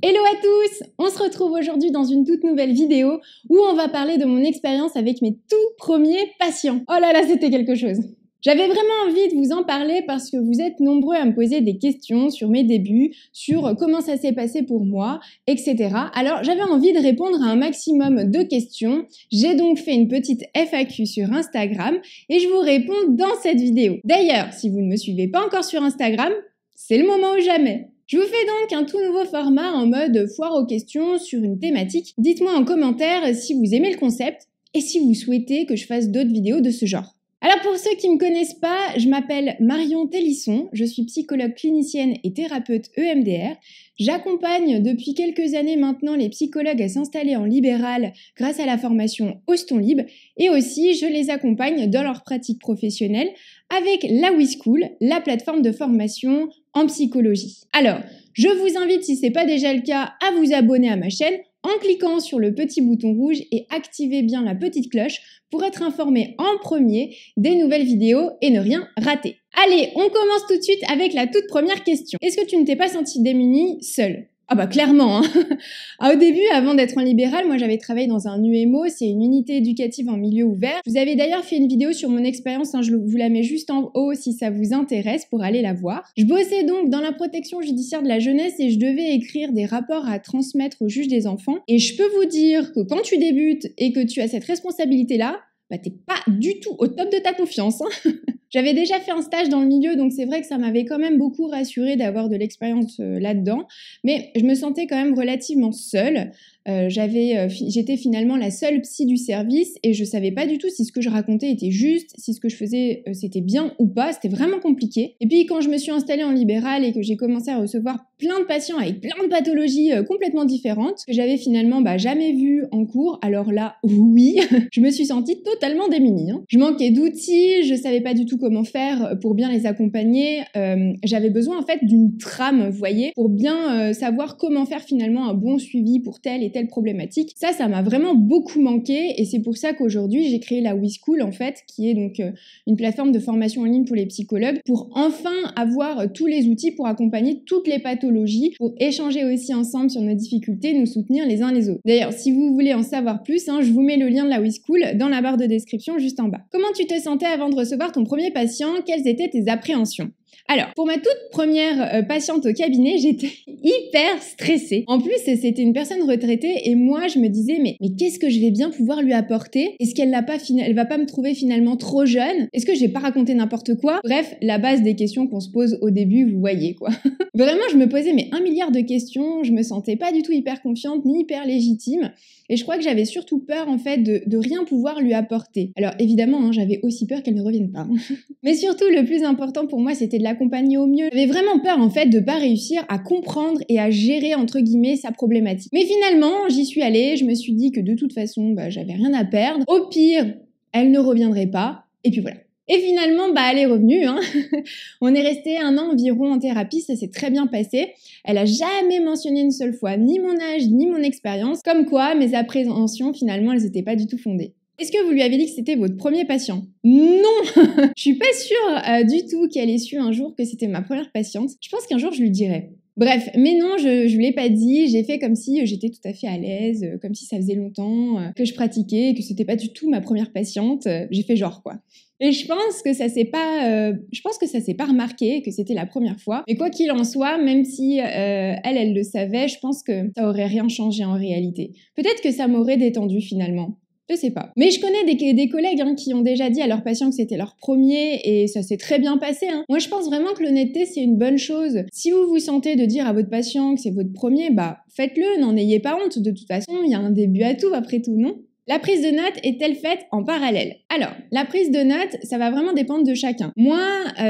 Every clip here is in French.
Hello à tous! On se retrouve aujourd'hui dans une toute nouvelle vidéo où on va parler de mon expérience avec mes tout premiers patients. Oh là là, c'était quelque chose! J'avais vraiment envie de vous en parler parce que vous êtes nombreux à me poser des questions sur mes débuts, sur comment ça s'est passé pour moi, etc. Alors j'avais envie de répondre à un maximum de questions. J'ai donc fait une petite FAQ sur Instagram et je vous réponds dans cette vidéo. D'ailleurs, si vous ne me suivez pas encore sur Instagram, c'est le moment ou jamais. Je vous fais donc un tout nouveau format en mode foire aux questions sur une thématique. Dites-moi en commentaire si vous aimez le concept et si vous souhaitez que je fasse d'autres vidéos de ce genre. Alors pour ceux qui ne me connaissent pas, je m'appelle Marion Télisson, je suis psychologue clinicienne et thérapeute EMDR. J'accompagne depuis quelques années maintenant les psychologues à s'installer en libéral grâce à la formation Oston Libre et aussi je les accompagne dans leur pratique professionnelle avec la WeSchool, la plateforme de formation en psychologie. Alors, je vous invite, si ce n'est pas déjà le cas, à vous abonner à ma chaîne en cliquant sur le petit bouton rouge et activez bien la petite cloche pour être informé en premier des nouvelles vidéos et ne rien rater. Allez, on commence tout de suite avec la toute première question. Est-ce que tu ne t'es pas senti démunie seule ? Ah bah clairement, hein. Au début, avant d'être en libéral, moi j'avais travaillé dans un UMO, c'est une unité éducative en milieu ouvert. Je vous avais d'ailleurs fait une vidéo sur mon expérience, je vous la mets juste en haut si ça vous intéresse pour aller la voir. Je bossais donc dans la protection judiciaire de la jeunesse et je devais écrire des rapports à transmettre au juge des enfants. Et je peux vous dire que quand tu débutes et que tu as cette responsabilité-là, bah t'es pas du tout au top de ta confiance, hein. J'avais déjà fait un stage dans le milieu, donc c'est vrai que ça m'avait quand même beaucoup rassurée d'avoir de l'expérience là-dedans. Mais je me sentais quand même relativement seule. J'étais finalement la seule psy du service et je savais pas du tout si ce que je racontais était juste, si ce que je faisais c'était bien ou pas. C'était vraiment compliqué. Et puis quand je me suis installée en libéral et que j'ai commencé à recevoir plein de patients avec plein de pathologies complètement différentes que j'avais finalement jamais vues en cours, alors là, oui, je me suis sentie totalement démunie, hein. Je manquais d'outils, je savais pas du tout comment faire pour bien les accompagner. J'avais besoin en fait d'une trame, vous voyez, pour bien savoir comment faire finalement un bon suivi pour telle et telle problématique. Ça m'a vraiment beaucoup manqué et c'est pour ça qu'aujourd'hui j'ai créé la WeSchool en fait, qui est donc une plateforme de formation en ligne pour les psychologues pour enfin avoir tous les outils pour accompagner toutes les pathologies, pour échanger aussi ensemble sur nos difficultés, nous soutenir les uns les autres. D'ailleurs, si vous voulez en savoir plus, je vous mets le lien de la WeSchool dans la barre de description juste en bas. Comment tu te sentais avant de recevoir ton premier patient? Quelles étaient tes appréhensions? Alors, pour ma toute première patiente au cabinet, j'étais hyper stressée. En plus, c'était une personne retraitée et moi, je me disais, mais qu'est-ce que je vais bien pouvoir lui apporter? Est-ce qu'elle va pas me trouver finalement trop jeune? Est-ce que je vais pas raconter n'importe quoi? Bref, la base des questions qu'on se pose au début, vous voyez quoi. Vraiment, je me posais un milliard de questions, je me sentais pas du tout hyper confiante ni hyper légitime. Et je crois que j'avais surtout peur en fait de rien pouvoir lui apporter. Alors évidemment, j'avais aussi peur qu'elle ne revienne pas. Mais surtout, le plus important pour moi, c'était de l'accompagner au mieux. J'avais vraiment peur en fait de pas réussir à comprendre et à gérer entre guillemets sa problématique. Mais finalement, j'y suis allée, je me suis dit que de toute façon, j'avais rien à perdre. Au pire, elle ne reviendrait pas. Et puis voilà. Et finalement, elle est revenue, hein. On est resté 1 an environ en thérapie, ça s'est très bien passé. Elle a jamais mentionné une seule fois ni mon âge, ni mon expérience. Comme quoi, mes appréhensions, finalement, elles n'étaient pas du tout fondées. Est-ce que vous lui avez dit que c'était votre premier patient? Non. Je suis pas sûre du tout qu'elle ait su un jour que c'était ma première patiente. Je pense qu'un jour, je lui dirai. Bref, mais non, je l'ai pas dit, j'ai fait comme si j'étais tout à fait à l'aise, comme si ça faisait longtemps que je pratiquais, que c'était pas du tout ma première patiente, j'ai fait genre quoi. Et je pense que ça s'est pas remarqué, que c'était la première fois. Mais quoi qu'il en soit, même si elle le savait, je pense que ça aurait rien changé en réalité. Peut-être que ça m'aurait détendue finalement. Je sais pas. Mais je connais des collègues qui ont déjà dit à leurs patients que c'était leur premier et ça s'est très bien passé. Moi, je pense vraiment que l'honnêteté, c'est une bonne chose. Si vous vous sentez de dire à votre patient que c'est votre premier, faites-le, n'en ayez pas honte. De toute façon, il y a un début à tout après tout, non ? La prise de notes est-elle faite en parallèle? Alors, la prise de notes, ça va vraiment dépendre de chacun. Moi,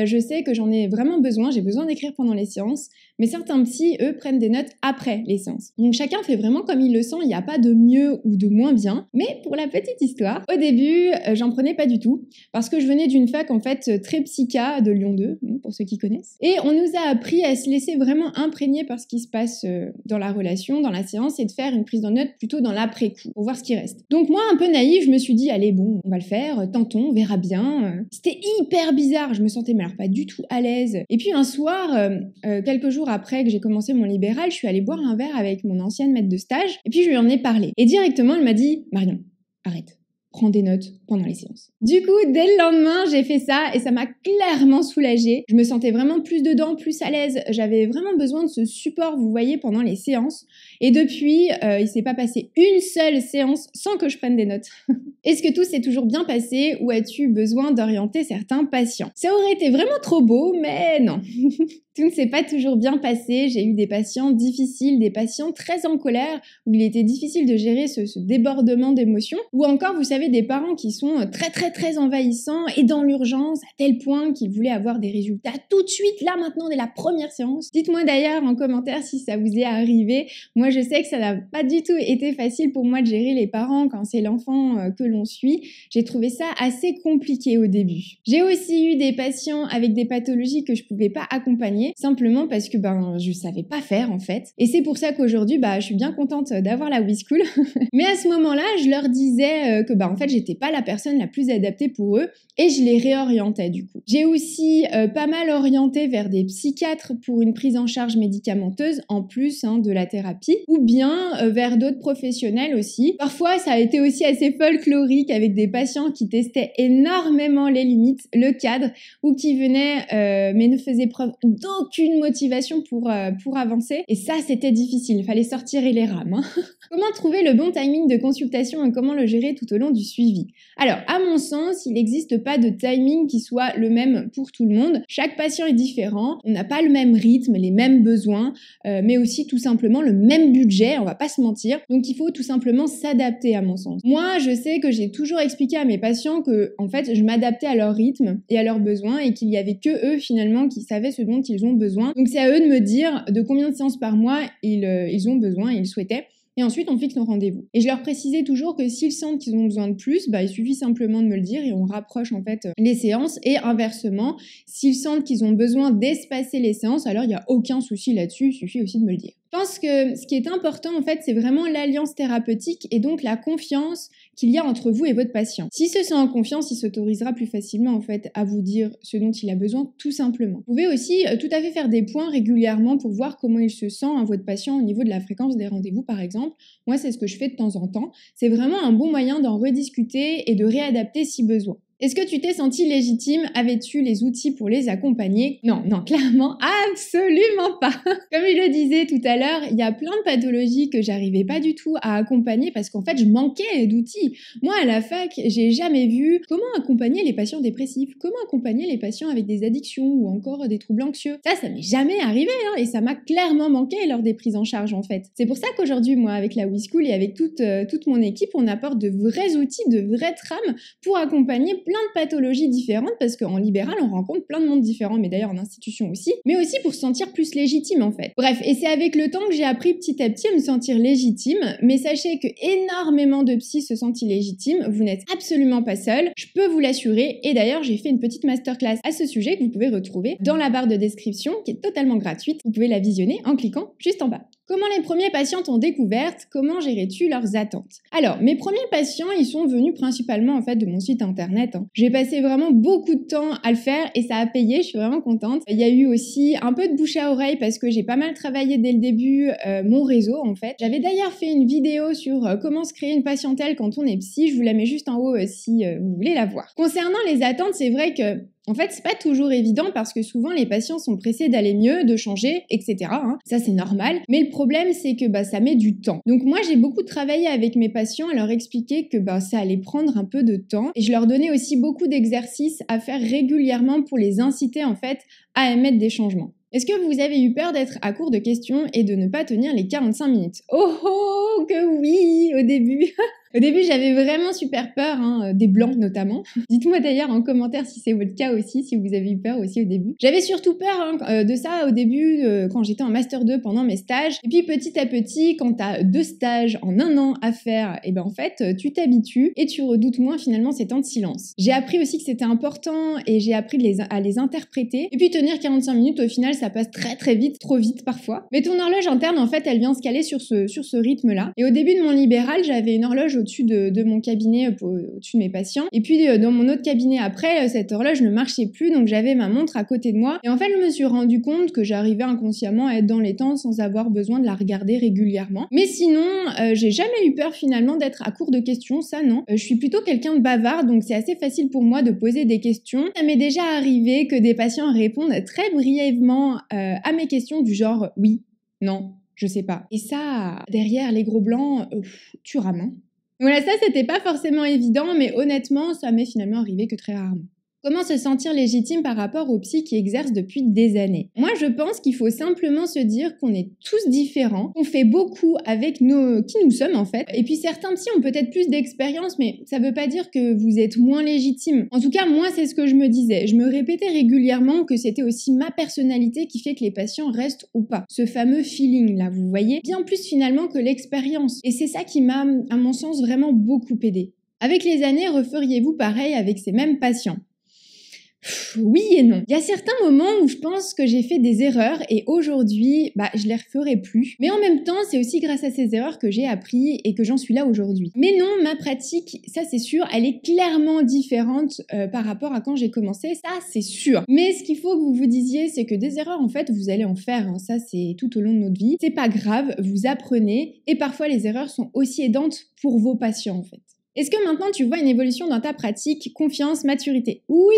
je sais que j'en ai vraiment besoin, j'ai besoin d'écrire pendant les séances, mais certains psys, eux, prennent des notes après les séances. Donc chacun fait vraiment comme il le sent, il n'y a pas de mieux ou de moins bien. Mais pour la petite histoire, au début, j'en prenais pas du tout, parce que je venais d'une fac en fait très psycha de Lyon 2, pour ceux qui connaissent. Et on nous a appris à se laisser vraiment imprégner par ce qui se passe dans la relation, dans la séance, et de faire une prise de notes plutôt dans l'après-coup, pour voir ce qui reste. Donc moi, un peu naïve, je me suis dit, allez bon, on va le faire, faire, tentons, on verra bien. C'était hyper bizarre, je me sentais mais alors pas du tout à l'aise. Et puis un soir, quelques jours après que j'ai commencé mon libéral, je suis allée boire un verre avec mon ancienne maître de stage, et puis je lui en ai parlé. Et directement, elle m'a dit « Marion, arrête. Prends des notes pendant les séances. » Du coup, dès le lendemain, j'ai fait ça et ça m'a clairement soulagée. Je me sentais vraiment plus dedans, plus à l'aise. J'avais vraiment besoin de ce support, vous voyez, pendant les séances. Et depuis, il s'est pas passé une seule séance sans que je prenne des notes. Est-ce que tout s'est toujours bien passé ou as-tu besoin d'orienter certains patients? Ça aurait été vraiment trop beau, mais non. Tout ne s'est pas toujours bien passé. J'ai eu des patients difficiles, des patients très en colère, où il était difficile de gérer ce débordement d'émotions. Ou encore, vous savez, des parents qui sont très envahissants et dans l'urgence, à tel point qu'ils voulaient avoir des résultats tout de suite, là maintenant, dès la première séance. Dites-moi d'ailleurs en commentaire si ça vous est arrivé. Moi, je sais que ça n'a pas du tout été facile pour moi de gérer les parents quand c'est l'enfant que l'on suit. J'ai trouvé ça assez compliqué au début. J'ai aussi eu des patients avec des pathologies que je pouvais pas accompagner, simplement parce que je savais pas faire en fait. Et c'est pour ça qu'aujourd'hui, je suis bien contente d'avoir la WeSchool. Mais à ce moment-là, je leur disais que en fait, j'étais pas la personne la plus adaptée pour eux et je les réorientais du coup. J'ai aussi pas mal orienté vers des psychiatres pour une prise en charge médicamenteuse en plus de la thérapie, ou bien vers d'autres professionnels aussi. Parfois, ça a été aussi assez folklorique avec des patients qui testaient énormément les limites, le cadre, ou qui venaient mais ne faisaient preuve d'aucune motivation pour avancer. Et ça, c'était difficile. Il fallait sortir les rames. Comment trouver le bon timing de consultation et comment le gérer tout au long du suivi? Alors, à mon sens, il n'existe pas de timing qui soit le même pour tout le monde. Chaque patient est différent, on n'a pas le même rythme, les mêmes besoins, mais aussi tout simplement le même budget, on va pas se mentir. Donc, il faut tout simplement s'adapter à mon sens. Moi, je sais que j'ai toujours expliqué à mes patients que, en fait, je m'adaptais à leur rythme et à leurs besoins et qu'il y avait que eux, finalement, qui savaient ce dont ils ont besoin. Donc, c'est à eux de me dire de combien de séances par mois ils ont besoin, ils souhaitaient. Et ensuite, on fixe nos rendez-vous. Et je leur précisais toujours que s'ils sentent qu'ils ont besoin de plus, il suffit simplement de me le dire et on rapproche en fait les séances. Et inversement, s'ils sentent qu'ils ont besoin d'espacer les séances, alors il n'y a aucun souci là-dessus, il suffit aussi de me le dire. Je pense que ce qui est important en fait, c'est vraiment l'alliance thérapeutique et donc la confiance qu'il y a entre vous et votre patient. S'il se sent en confiance, il s'autorisera plus facilement en fait à vous dire ce dont il a besoin tout simplement. Vous pouvez aussi tout à fait faire des points régulièrement pour voir comment il se sent, votre patient, au niveau de la fréquence des rendez-vous par exemple. Moi, c'est ce que je fais de temps en temps. C'est vraiment un bon moyen d'en rediscuter et de réadapter si besoin. Est-ce que tu t'es senti légitime? Avais-tu les outils pour les accompagner? Non, clairement, absolument pas. Comme je le disais tout à l'heure, il y a plein de pathologies que j'arrivais pas du tout à accompagner parce qu'en fait, je manquais d'outils. Moi, à la fac, j'ai jamais vu comment accompagner les patients dépressifs, comment accompagner les patients avec des addictions ou encore des troubles anxieux. Ça m'est jamais arrivé, et ça m'a clairement manqué lors des prises en charge, en fait. C'est pour ça qu'aujourd'hui, moi, avec la WeSchool et avec toute mon équipe, on apporte de vrais outils, de vraies trames pour accompagner plein de pathologies différentes parce qu'en libéral, on rencontre plein de monde différents, mais d'ailleurs en institution aussi, mais aussi pour se sentir plus légitime en fait. Bref, et c'est avec le temps que j'ai appris petit à petit à me sentir légitime, mais sachez que énormément de psys se sentent illégitimes, vous n'êtes absolument pas seul, je peux vous l'assurer, et d'ailleurs j'ai fait une petite masterclass à ce sujet que vous pouvez retrouver dans la barre de description qui est totalement gratuite, vous pouvez la visionner en cliquant juste en bas. Comment les premiers patients t'ont découverte? Comment gérais-tu leurs attentes? Alors, mes premiers patients, ils sont venus principalement en fait de mon site internet. J'ai passé vraiment beaucoup de temps à le faire et ça a payé, je suis vraiment contente. Il y a eu aussi un peu de bouche à oreille parce que j'ai pas mal travaillé dès le début mon réseau en fait. J'avais d'ailleurs fait une vidéo sur comment se créer une patientèle quand on est psy, je vous la mets juste en haut si vous voulez la voir. Concernant les attentes, c'est vrai que en fait, c'est pas toujours évident parce que souvent les patients sont pressés d'aller mieux, de changer, etc. Ça, c'est normal. Mais le problème, c'est que ça met du temps. Donc moi, j'ai beaucoup travaillé avec mes patients à leur expliquer que ça allait prendre un peu de temps. Et je leur donnais aussi beaucoup d'exercices à faire régulièrement pour les inciter en fait à émettre des changements. Est-ce que vous avez eu peur d'être à court de questions et de ne pas tenir les 45 minutes? Oh, que oui, au début. Au début, j'avais vraiment super peur, des blancs notamment. Dites-moi d'ailleurs en commentaire si c'est votre cas aussi, si vous avez eu peur aussi au début. J'avais surtout peur de ça au début, quand j'étais en Master 2 pendant mes stages. Et puis petit à petit, quand t'as 2 stages en 1 an à faire, en fait, tu t'habitues et tu redoutes moins finalement ces temps de silence. J'ai appris aussi que c'était important et j'ai appris à les interpréter. Et puis tenir 45 minutes, au final, ça passe très vite, trop vite parfois. Mais ton horloge interne, en fait, elle vient se caler sur ce rythme-là. Et au début de mon libéral, j'avais une horloge au-dessus de mon cabinet, au-dessus de mes patients. Et puis dans mon autre cabinet après, cette horloge ne marchait plus, donc j'avais ma montre à côté de moi. Et en fait, je me suis rendu compte que j'arrivais inconsciemment à être dans les temps sans avoir besoin de la regarder régulièrement. Mais sinon, j'ai jamais eu peur finalement d'être à court de questions, ça non. Je suis plutôt quelqu'un de bavard, donc c'est assez facile pour moi de poser des questions. Ça m'est déjà arrivé que des patients répondent très brièvement à mes questions du genre oui, non, je sais pas. Et ça, derrière les gros blancs, tu rames, hein. Voilà, ça c'était pas forcément évident, mais honnêtement, ça m'est finalement arrivé que très rarement. Comment se sentir légitime par rapport aux psys qui exercent depuis des années? Moi, je pense qu'il faut simplement se dire qu'on est tous différents, qu'on fait beaucoup avec qui nous sommes en fait. Et puis certains psys ont peut-être plus d'expérience, mais ça veut pas dire que vous êtes moins légitime. En tout cas, moi, c'est ce que je me disais. Je me répétais régulièrement que c'était aussi ma personnalité qui fait que les patients restent ou pas. Ce fameux feeling là, vous voyez? Bien plus finalement que l'expérience. Et c'est ça qui m'a, à mon sens, vraiment beaucoup aidé. Avec les années, referiez-vous pareil avec ces mêmes patients? Oui et non. Il y a certains moments où je pense que j'ai fait des erreurs et aujourd'hui, je les referai plus. Mais en même temps, c'est aussi grâce à ces erreurs que j'ai appris et que j'en suis là aujourd'hui. Mais non, ma pratique, ça c'est sûr, elle est clairement différente par rapport à quand j'ai commencé, ça c'est sûr. Mais ce qu'il faut que vous vous disiez, c'est que des erreurs, en fait, vous allez en faire, hein. Ça c'est tout au long de notre vie. C'est pas grave, vous apprenez et parfois les erreurs sont aussi aidantes pour vos patients, en fait. Est-ce que maintenant tu vois une évolution dans ta pratique, confiance, maturité? Oui,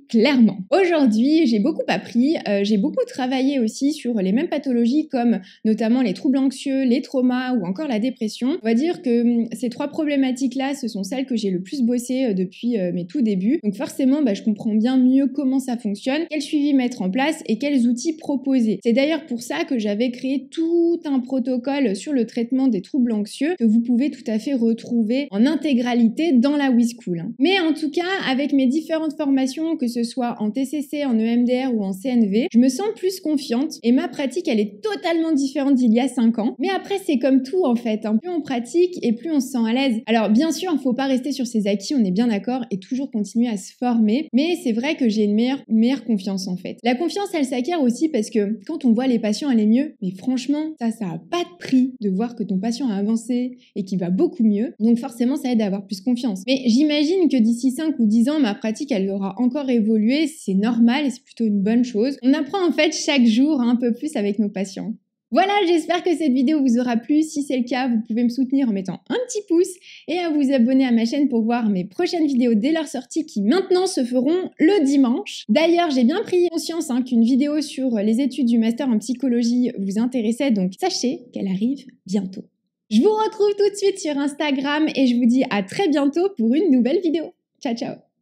clairement. Aujourd'hui, j'ai beaucoup appris, j'ai beaucoup travaillé aussi sur les mêmes pathologies comme notamment les troubles anxieux, les traumas ou encore la dépression. On va dire que ces trois problématiques-là, ce sont celles que j'ai le plus bossé depuis mes tout débuts. Donc forcément, je comprends bien mieux comment ça fonctionne, quel suivi mettre en place et quels outils proposer. C'est d'ailleurs pour ça que j'avais créé tout un protocole sur le traitement des troubles anxieux que vous pouvez tout à fait retrouver en intégralité dans la WeSchool. Mais en tout cas, avec mes différentes formations, que ce soit en TCC, en EMDR ou en CNV, je me sens plus confiante et ma pratique, elle est totalement différente d'il y a 5 ans. Mais après, c'est comme tout en fait, hein. Plus on pratique et plus on se sent à l'aise. Alors bien sûr, il ne faut pas rester sur ses acquis, on est bien d'accord, et toujours continuer à se former. Mais c'est vrai que j'ai une meilleure confiance en fait. La confiance, elle s'acquiert aussi parce que quand on voit les patients aller mieux, mais franchement, ça n'a pas de prix de voir que ton patient a avancé et qu'il va beaucoup mieux. Donc forcément, ça aide à avoir plus confiance. Mais j'imagine que d'ici 5 ou 10 ans, ma pratique, elle aura encore évolué. C'est normal et c'est plutôt une bonne chose. On apprend en fait chaque jour un peu plus avec nos patients. Voilà, j'espère que cette vidéo vous aura plu. Si c'est le cas, vous pouvez me soutenir en mettant un petit pouce et à vous abonner à ma chaîne pour voir mes prochaines vidéos dès leur sortie qui maintenant se feront le dimanche. D'ailleurs, j'ai bien pris conscience qu'une vidéo sur les études du master en psychologie vous intéressait, donc sachez qu'elle arrive bientôt. Je vous retrouve tout de suite sur Instagram et je vous dis à très bientôt pour une nouvelle vidéo. Ciao, ciao!